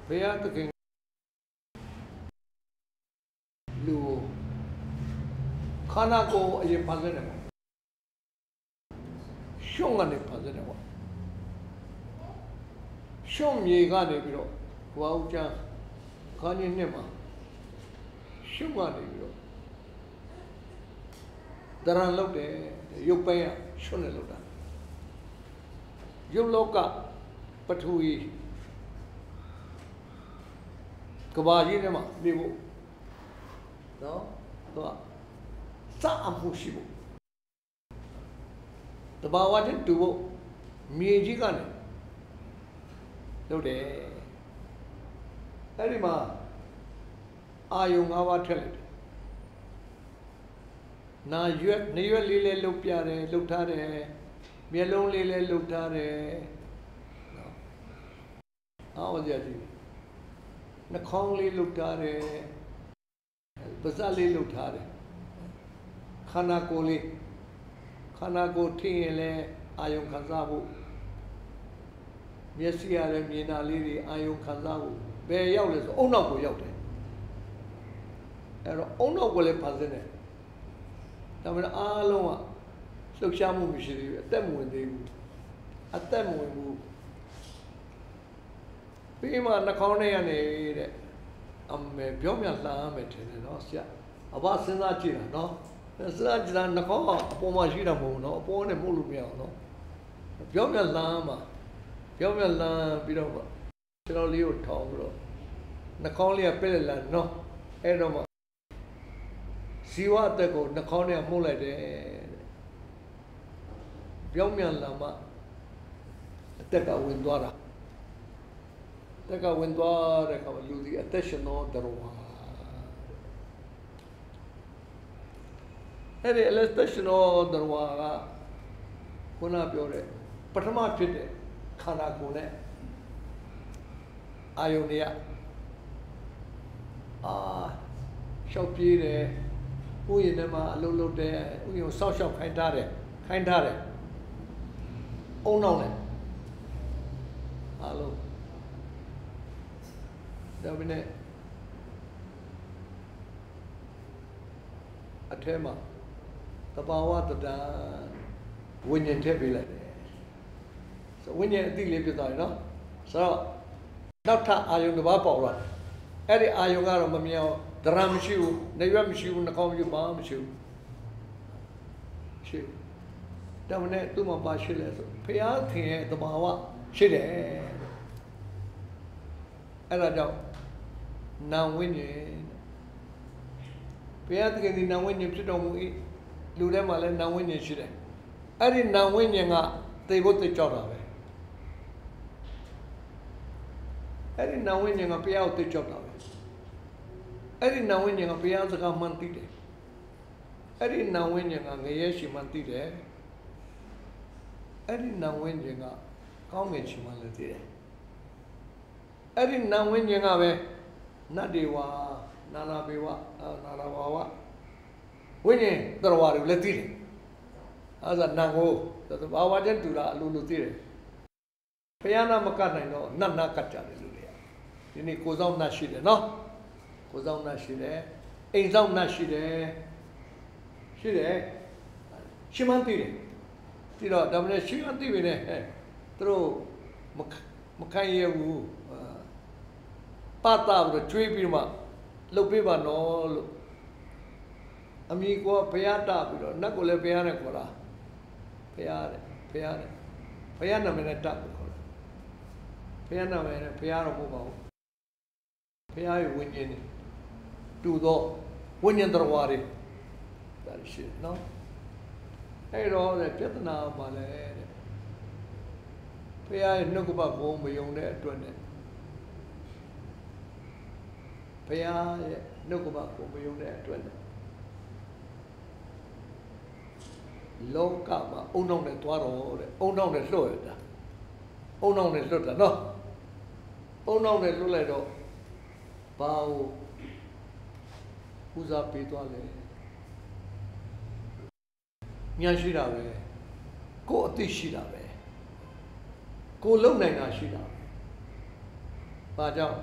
ဘုရားသခင်လူခန္ဓာကိုယ်အရင်ဖန်ဆင်းတယ်ပေါ့ရှုံးကနေဖန်ဆင်းတယ်ပေါ့ရှုံးမြေကနေပြီးတော့ဘဝဥကျမ်းခန်းကြီးနှစ်မှာရှုံးကနေပြီးတော့တရံလောက်တယ်ရုပ်ပိုင်းကရှုံးနေလောက်တာရုပ်လောကပထဝီကဘာကြီးထဲမှာနေဖို့နော်သူကစအမှုရှိဖို့တဘာဝတည်းတူဖို့မြေကြီးကနေလုပ်တယ်အဲ့ဒီမှာအာယုံ၅ပါးထက်လိုက်တယ်နာရွက်နေရွက်လေးလေးလှုပ်ပြတယ်လှုပ်ထားတယ်မျက်လုံးလေးလေးလှုပ်ထားတယ်နော်အော်ကြည့်နှာခေါင်းလေးလှုပ်ထားတယ်ပါးစပ်လေးလှုပ်ထားတယ်ခန္ဓာကိုယ်လေးခန္ဓာကိုယ်ထင်ရင်လည်းအာယုံခံစားဖို့မျက်စိရလည်းမြင်တာလေးတွေအာယုံခံစားဖို့ဘယ်ရောက်လဲဆိုအုံနောက်ကိုရောက်တယ်အဲ့တော့အုံနောက်ကိုလည်းဖန်ဆင်းတယ်ဒါပေမဲ့အားလုံးကလှုပ်ရှားမှုမရှိသေးဘူးအသက်မဝင်သေးဘူးအသက်မဝင်ဘူးပြီးမှနှာခေါင်းထဲကနေတဲ့အမေပြောမြလှမ်းမယ်ထင်တယ်နော်ဆရာအဘစဉ်းစားကြည့်တာနော်စဉ်းစားကြည့်တာနှာခေါင်းကအပေါ်မှာရှိတာမဟုတ်ဘူးနော်အပေါ်နဲ့မှုလို့မရအောင်နော်ပြောမြလှမ်းမှာပြောမြလှမ်းပြီးတော့ကျွန်တော်လေးကိုထောင်းပြီးတော့နှာခေါင်းလေးကပဲ့လက်လန်းနော်အဲ့တော့မှဇီဝအသက်ကိုနှာခေါင်းနဲ့မှုတ်လိုက်တယ်ပြောမြလှမ်းမှအသက်ကဝင်သွားတာတက်ကဝင်သွားတဲ့အခါမှာလူဒီအသက်ရှင်သောတော်ဝါအဲ့ဒီအသက်ရှင်သောတော်ဝါကခုနပြောတဲ့ပထမဖြစ်တဲ့ခန္ဓာကိုယ်နဲ့အာယုန်တွေကရှောက်ပြေးတယ်ဥယျာဉ်ထဲမှာအလုံးလုံးတဲ့ဥယျာဉ်ဆောက်ရှောက်ခိုင်းထားတယ်အုံနောက်နဲ့အလုံးဒါပေမဲ့အထဲမှာတဘာဝတတဝိညာဉ်ထည့်ပေးလိုက်တယ်ဆိုဝိညာဉ်အတိလေးဖြစ်သွားပြီနော်ဆိုတော့နောက်ထပ်အာယုံတစ်ပါးပေါ်လာအဲ့ဒီအာယုံကတော့မမြင်အောင်ဒရမရှိဘူးနေရွက်မရှိဘူးနှာခေါင်းမရှိဘူးဘာမှမရှိဘူးရှိဒါမှနဲ့သူ့မှာပါရှိလဲဆိုဖျားခင်ရဲ့တဘာဝရှိတယ်အဲ့ဒါကြောင့်နာဝိညာဉ်ဘုရားသခင်ဒီနာဝိညာဉ်ဖြစ်တော်မူ၏လူထဲမှာလည်းနာဝိညာဉ်ရှိတယ်အဲ့ဒီနာဝိညာဉ်ကသေဖို့သိကြောက်တာပဲအဲ့ဒီနာဝိညာဉ်ကဘုရားကိုသိကြောက်တာပဲအဲ့ဒီနာဝိညာဉ်ကဘုရားစကားမှန်သိတယ်အဲ့ဒီနာဝိညာဉ်ကငရဲရှိမှန်သိတယ်အဲ့ဒီနာဝိညာဉ်ကကောင်းငင်ရှိမှလည်းသိတယ်အဲ့ဒီနာဝိညာဉ်ကပဲနတ်တွေဝါနာနာဘေဝနာနာဘာဝဝိညာဉ်တော်ဝါတွေလည်းသိတယ်အဲဒါနတ်ကိုဘာဝတဲ့တူတာအလိုလိုသိတယ်ဘုရားနာမကတ်နိုင်တော့နတ်နာကတ်ကြတယ်လူတွေကဒီနေ့ကိုဆောင်နတ်ရှိတယ်နော်ကိုဆောင်နတ်ရှိတယ်အိမ်ဆောင်နတ်ရှိတယ်ရှင်းမှန်းသိတယ်ပြီးတော့ဒါမှလည်းရှင်းမှန်းသိပြီနဲ့သူတို့မခိုင်ရဘူးပတ်တာပြီးတော့ကျွေးပြီးမှလှုပ်ပေးပါနော်လို့အမိကဘုရားတပြီးတော့နတ်ကိုလည်းဘုရားနဲ့ခေါ်တာဘုရားနာမည်နဲ့တပြီးခေါ်တာဘုရားနာမည်နဲ့ဘုရားတော့မဟုတ်ပါဘူးဘုရားရဲ့ဝိညာဉ်နဲ့တူသောဝိညာဉ်တော်ဝါတွေဒါရှိနော်အဲ့တော့ပြဿနာမှလည်းဘုရားရဲ့နှုတ်ကပတ်ဘုံမယုံတဲ့အတွက်နဲ့ဘုရားရဲ့နှုတ်ကပတ်ကိုမယုံတဲ့အတွက်နဲ့လောကမှာအုံနောက်နဲ့သွားတော့တဲ့အုံနောက်နဲ့လွတ်ရတာအုံနောက်နဲ့လွတ်တာနော်အုံနောက်နဲ့လွတ်လိုက်တော့ဘာကိုဦးစားပေးသွားလဲညာရှိတာပဲကိုယ်အသိရှိတာပဲကိုယ်လုံနိုင်တာရှိတာပဲဘာကြောင့်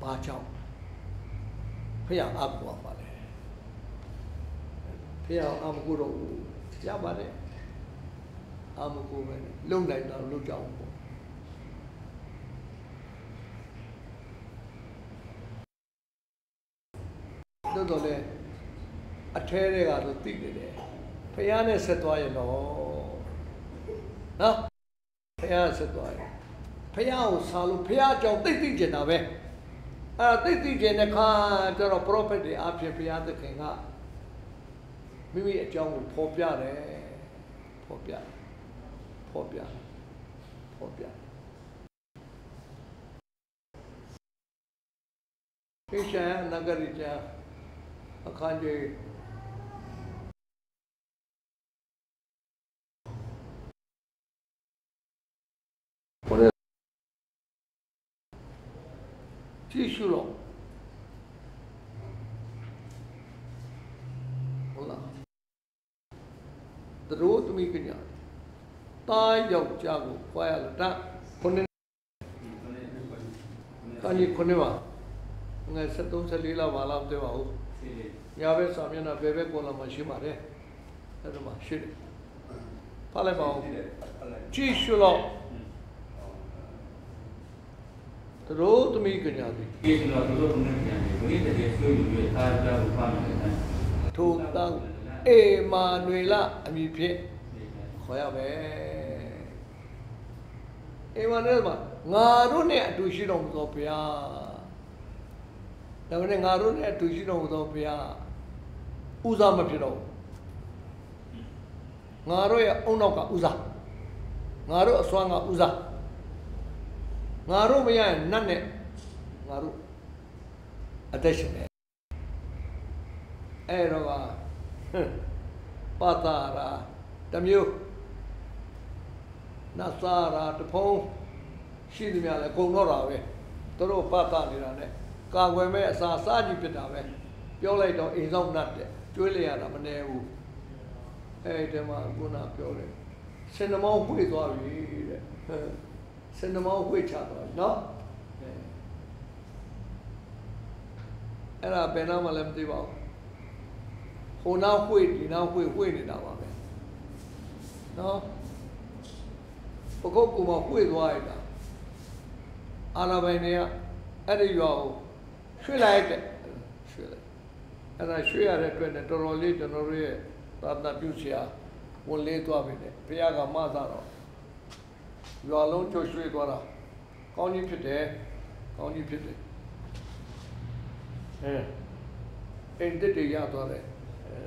ဘာကြောင့်ဖះအကူပါလေဖះအမကူတော့ရပါတယ်အမကူပဲလုံနိုင်တာလုံကြအောင်ပေါ့တော်လေအထဲတွေကတော့သိနေတယ်ဖះနဲ့ဆက်သွားရင်တော့နော်ဖះဆက်သွားရင်ဖះကိုစားလို့ဖះအကြောင်းသိကျင်တာပဲသိကျင်တဲ့ခါကျတော့ prophet တွေအဖြစ်ဘုရားသခင်ကမိမိအကြောင်းကိုဖော်ပြတယ်ဖော်ပြခေရှာနဂရိကျအခန်းကြီးကြည့်ရှုတော့ဟုတ်လားသူတို့သမီးကညာတားယောက်ျားကိုခွာရလို့ဒါခုနှစ်တာကြီးခုနှစ်ပါငါ73-74လောက်ပါလားမသိပါဘူးညာဘက်စာမျက်နှာဘယ်ဘက်ကောလာမရှိပါနဲ့အဲ့ဒါမှရှိတယ်ဖတ်လိုက်ပါဦးကြည့်ရှုတော့သူတို့သမီးကညာသည်ဒီလိုသူတို့သမီးကညာသည်ဘုရားတကယ်ဆွေးနွေးအားကြောင့်ပါမယ်ထိုတောင်းအေမာနွေလအမည်ဖြင့်ခေါ်ရမယ်အေမာနွေလမှာငါတို့နဲ့အတူရှိတော်မူသောဘုရားဒါပေမဲ့ငါတို့နဲ့အတူရှိတော်မူသောဘုရားဥစားမဖြစ်တော့ငါတို့ရဲ့အုံနောက်ကဥစားငါတို့အစွမ်းကဥစားငါတို့မရရင်နတ်နဲ့ငါတို့အသက်ရှင်တယ်အဲ့တော့ပါတာရာတမျိုးနတ်စာရာတဖုံးရှိသမျှလဲကုန်တော့တာပဲတို့ပါတာနေတာနဲ့ကာကွယ်မဲ့အစာစားကြည့်ဖြစ်တာပဲပြောလိုက်တော့အိမ်ဆောင်နတ်တဲ့ကျွေးလိုက်ရတာမနေဘူးအဲ့ဒီမှာခုနပြောတယ်စင်နမောင်းဝှေ့သွားပြီတဲ့စင်နမောင်းဝှေ့ချသွားပြီနော်အဲ့ဒါဘယ်တော့မှလည်းမသိပါဘူးဟိုနောက်ဝှေ့ဒီနောက်ဝှေ့နေတာပါပဲနော်ပကုတ်ကူမှာဝှေ့သွားရတာအာနာပိုင်တွေကအဲ့ဒီရွာကိုရွှေ့လိုက်တဲ့ရွှေ့လိုက်အဲ့ဒါရွှေ့ရတဲ့အတွက်နဲ့တော်တော်လေးကျွန်တော်တို့ရဲ့သာသနာပြုဆရာဝင်လေးသွားပြီလေဘုရားကမသားတော့ရွာလုံးကျွတ်ရွှေ့သွားတာကောင်းကြီးဖြစ်တယ်ကောင်းကြီးဖြစ်တယ်အိမ်တက်တွေရသွားတယ်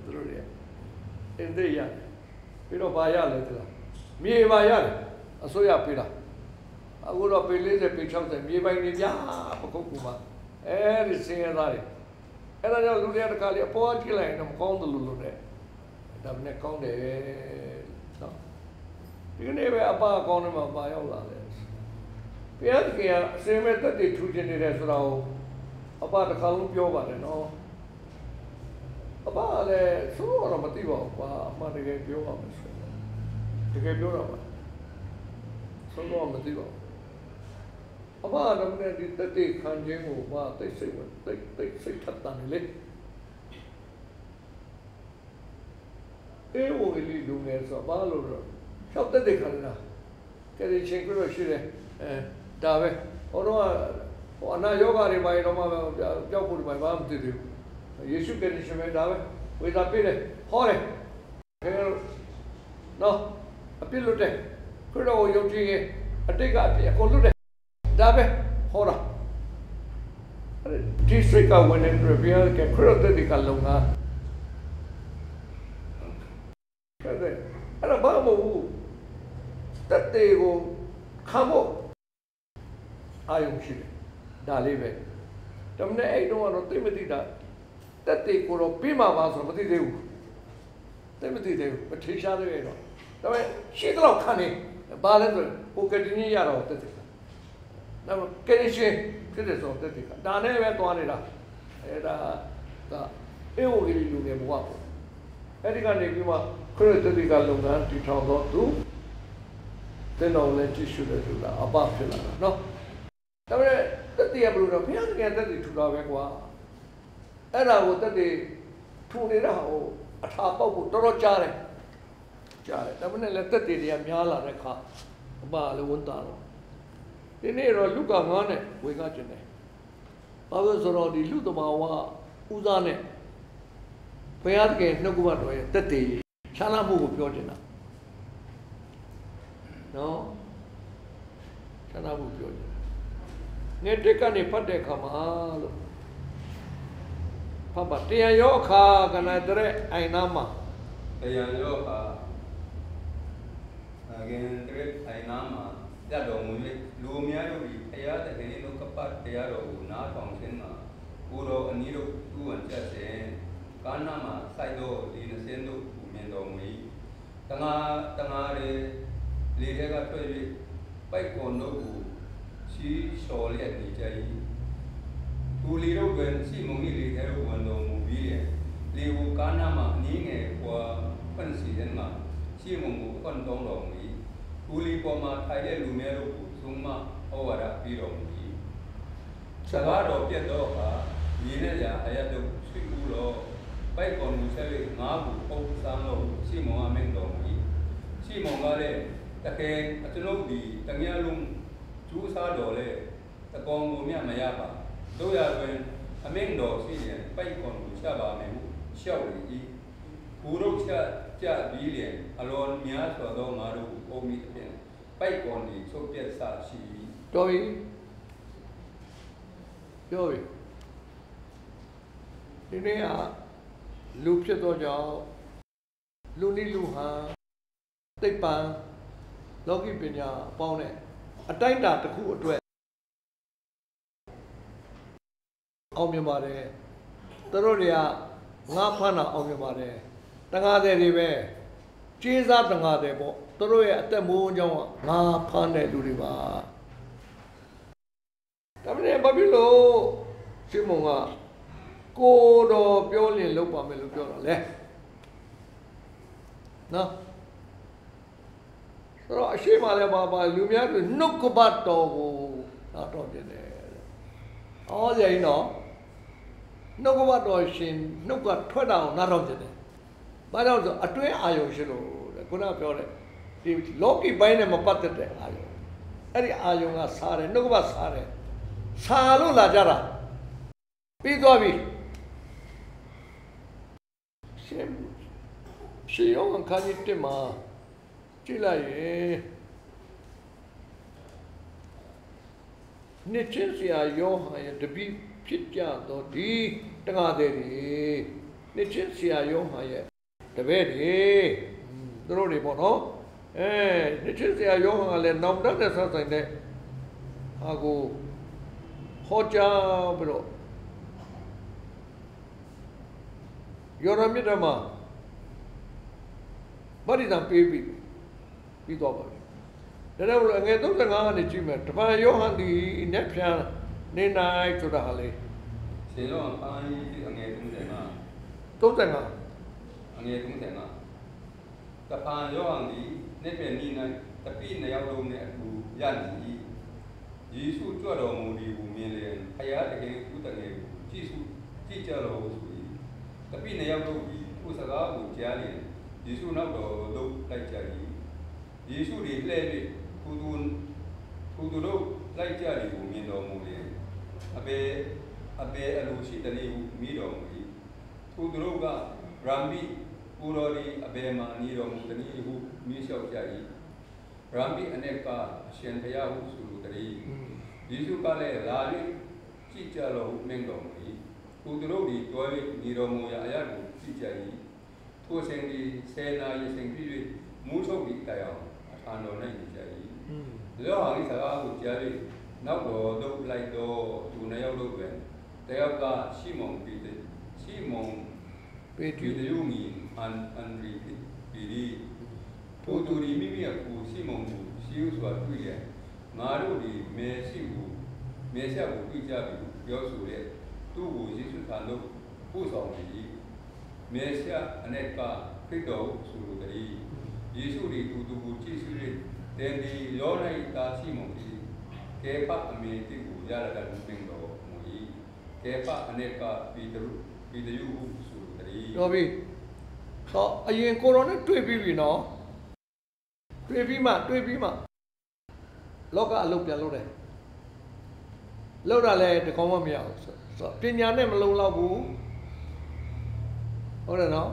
သူတို့တွေအိမ်တက်ရတယ်ပြီးတော့ဘာရလဲတလားမြေပါရတယ်အစိုးရပေးတာအခုတော့ပေ40ပေ60မြေပိုင်နေပြပကုတ်ကူမှာအဲဒီစင်ရသားတွေအဲ့ဒါကြောင့်လူတွေကတခါလေအပေါ်ကြည့်လိုက်ရင်မကောင်းတယ်လို့တဲ့ဒါနဲ့ကောင်းတယ်နော်ဒီကနေ့ပဲအပအကောင်းတွေမှာပါရောက်လာတယ်ဘုရားသခင်ကအစင်မဲ့တက်တည်ထူခြင်းနေတယ်ဆိုတော့အပတစ်ခါလုံးပြောပါတယ်နော်အပလည်းဆိုတော့မသိပါဘူးကွာအမှန်တကယ်ပြောပါမယ်ဆိုတကယ်ပြောတော့ပါဆိုတော့မသိပါဘူးအဘတော့လည်းဒီတတိခံခြင်းကိုဘာသိစိတ်ဝင်သိစိတ်ထပ်တန်လေအေးဝေလီလူငယ်ဆိုဘာလို့တော့ရှောက်တတိခံလာကဲဒီချင်းကိုရှိတယ်ဒါပဲဟိုတော့ဟိုအနာယောဂတွေပိုင်းတော့မှကြောက်ဖို့ပိုင်းဘာမှမသိသေးဘူးယေရှုကယ်ရှင်ပဲဒါပဲဝေသာပြည့်တယ်ဟောတယ်ခဲနော်အပြစ်လွတ်တယ်ခရစ်တော်ကိုယုံကြည်ရင်အတိတ်ကအပြစ်အကုန်လွတ်တယ်ဒါပဲဟောတာဒီစိတ်ကဝင်နေတယ်ဘုရားကခရစ်တော်တည်းကလုံငါအဲ့ဒါဘာမှမဟုတ်တတ်တယ်ကိုခံဖို့အာယုံရှိတယ်ဒါလေးပဲဒါမှလည်းအဲ့တော့တော့သိမသိတာတတ်တယ်ကိုတော့ပြီးမှပါဆိုမသိသေးဘူးသိမသိသေးဘူးမထေရှားသေးတော့ဒါပေမဲ့ရှိတော့ခံနေဘာလဲဆိုကိုကတိညရတော့တတ်တယ်那么跟谁跟着说这个，哪那边多的啦？哎，那，哎，我给你留点不话，哎，这个那个嘛，可能这个龙潭地长到都，等到我们继续的时候，阿爸去了，喏，那么တက်တည်ရဘလို့တော့ဘုရားသခင်တက်တည်ထူတာပဲကွာအဲ့ဒါကိုတက်တည်ထူနေတာဟိုအထာပေါက်ကိုတော်တော်ကြားတယ်ဒါမှလည်းတက်တည်တွေကများလာတဲ့ခါအပါလည်းဝန်တာတော့ဒီနေ့တော့လူကငါးနဲ့ဝေကကျင်တယ်ဘာလို့ဆိုတော့ဒီလူသမားဝဦးစားနဲ့ဘုရားသခင်နှုတ်ကပတ်တော်ရဲ့တက်တည်ချမ်းသာမှုကိုပြောနေတာနော်ချမ်းသာမှုပြောနေတာငယ်တက်ကနေဖတ်တဲ့အခါမှာလို့ဖတ်ပါတရားရောအခါကနိုင်တဲ့အိုင်နာမှာတရားရောအခါအကင်တဲ့အိုင်နာမှာရတော်မူ၍လူများတို့၏တရားသခင်တို့ကပတ်တရားတော်ကိုနားထောင်ခြင်းမှာကိုတော်အနည်းတို့သူ့ဝန်ချက်စဉ်ကာနာမှာစိုက်တော်ဒီနှစင်းတို့မြင်တော်မူ၏တငါရေလေထဲကထွက်၍ပိုက်ကွန်တို့ကိုရှိလျှော်လျက်နေကြ၏သူလီတို့ကစီမုန်၏လေထဲတို့ဝန်တော်မူပြီးလေကိုကာနာမှာအနည်းငယ်ကွာဖွင့်စီတဲ့မှာရှိမုန်ကိုအခွင့်တောင်းတော်မူ၏သူလီပေါ်မှာထိုင်တဲ့လူများတို့ကိုသုံးမဩဝါဒပြီးတော်မူ၏စကားတော်ပြတ်တော့ဟာမြေနဲ့ရာအရတို့ဆွေးကူတော့ပိုက်ကွန်မူဆက်၍ငါးကိုပုတ်ဆန်းလို့ရှိမုန်အမင်းတော်မူ၏ရှိမုန်ကလည်းတကယ်အကျွန်ုပ်ဒီတငယ်လုံးကျူးစားတော်လေတကောင်ကိုမြမရပါတို့ရတွင်အမင်းတော်ရှိရင်ပိုက်ကွန်ကိုချပါမယ်ဟုလျှောက်လေ၏ဘူရုတ်ချကြပြီးလျင်အလွန်များစွာသောငါတို့ကိုပုံမိသဖြင့်ပိုက်ကွန်ဒီချုပ်ပြတ်ဆရှိ၏တော်ပြီပြောပြီဒီနေ့ကလူဖြစ်တော့ကြောင့်လူနည်းလူဟန်သိပ္ပံလောကီပညာပေါင်းတဲ့အတိုင်းအတာတစ်ခုအတွက်အောင်မြင်ပါတယ်သူတို့တွေကငါဖမ်းတာအောင်မြင်ပါတယ်တငါးတွေပဲကျေးစားတငါးတွေပေါ့သူတို့ရဲ့အသက်မိုးကြောင်းကငါဖမ်းတဲ့လူတွေပါဒါပေမဲ့ဘာဖြစ်လို့ရှင်မုံကကိုတော်ပြောရင်လုပ်ပါမယ်လို့ပြောတာလဲနော်ဆိုတော့အရှိမလည်းပါလူများတွေနှုတ်ကပတ်တော်ကိုနားတော်ပြတယ်။အော်ကြရင်တော့နှုတ်ကပတ်တော်ရှင်နှုတ်ကထွက်တာကိုနားတော်ပြတယ်။ဘာကြောင့်ဆိုအတွင်းအာယုံရှိလို့တဲ့ခုနပြောတဲ့ဒီလောကီပိုင်းနဲ့မပတ်သက်တဲ့အာယုံအဲ့ဒီအာယုံကစားတယ်နှုတ်ကပတ်စားတယ်စားလို့လာကြတာပြီးသွားပြီရှင်ယောဟန်ခန်းကြီး1မှာကြည့်လိုက်ရင်နှစ်ချင်းဆရာယောဟန်ရဲ့တပည့်ဖြစ်ကြတော့ဒီတငါတဲ့တွေနှစ်ချင်းဆရာယောဟန်ရဲ့တပည့်တွေသူတို့တွေပေါ့နော်နှစ်ချင်းဆရာယောဟန်ကလည်းနောက်တတ်တဲ့ဆက်ဆိုင်တဲ့ဟာကိုဟောကြားပြီးတော့ယောရမြတ်မှာဗတ္တိတံပေးပြီးသွားပါပြီဒါကြောင့်အငယ်35ကနေကြည့်မယ်တပန်ယောဟန်ဒီနက်ဖြန်နေနိုင်ဆိုတာဟာလေစေလောအပိုင်းအငယ်35အငယ်35တပန်ယောဟန်ဒီနက်ပြန်နေနိုင်တပိနှစ်ယောက်လုံးနဲ့အတူရနေယေရှုကြွတော်မူသည်ကိုမြင်လျင်ဖယားတကယ်ကုတငယ်ကိုကြည့်ကြတော်ဆို၏တပိနှစ်ယောက်တို့သည်သူစကားကိုကြားလျင်ယေရှုနောက်တော်သို့လိုက်ကြ၏ယေရှုသည်လှည့်၍သူတို့လိုက်ကြသည်ကိုမြင်တော်မူလျင်အဘယ်အလိုရှိတည်းဟုမိတော်မူ၏သူတို့ကရမ်ဘီကိုတော်သည်အဘယ်မှနေတော်မူတည်းဟုမိလျှောက်ကြ၏ရမ်ဘီအနေကအရှင်ဘုရားဟုဆိုလိုတည်းယေရှုကလည်းလာ၍ကြည့်ကြတော်ဟုမင်းတော်မူ၏သူတို့သည်တွား၍နေတော်မူရာအရာကိုကြည့်ကြ၏ထိုအစဉ်ဒီဆေနာယေစဉ်ပြည့်၍မူးထုတ်ပြီးတိုင်အောင်အထံတော်၌နေကြ၏လောဟာဤစကားကိုကြား၍နောက်တော်သို့လိုက်တော်သူနှစ်ယောက်တို့တွင်တယောက်ကရှိမုန်ပေတရုမီအန်ရီပီရီထိုသူဒီမိမိအကူရှိမုန်ကိုရှိဥစွာတွေ့ရငါတို့ဒီမေရှိကိုမေရှာကိုတွေ့ကြပြီပြောဆိုတဲ့သူ့ကိုယေရှုထံသို့ပို့ဆောင်ပြီးမေရှာအနေကခရစ်တော်ဆိုလိုတည်းယေရှုသည်သူကိုကြည့်ရှု၍တဲ့ဒီလော၌တာရှိမုန်သည်ကေပအမေတိကိုရ ရလာတဲ့လူပင်တော်မူ၏ကေပအနေကပြည်သူဟုဆိုသည် တော်ပြီဟောအရင်ကိုရောနဲ့တွေ့ပြီးပြီနော်တွေ့ပြီးမှလောကအလုပ်ပြန်လုပ်တယ်လုပ်တာလည်းတကောင်းမှမရဘူးဆိုတော့ပညာနဲ့မလုံလောက်ဘူးဟုတ်တယ်နော်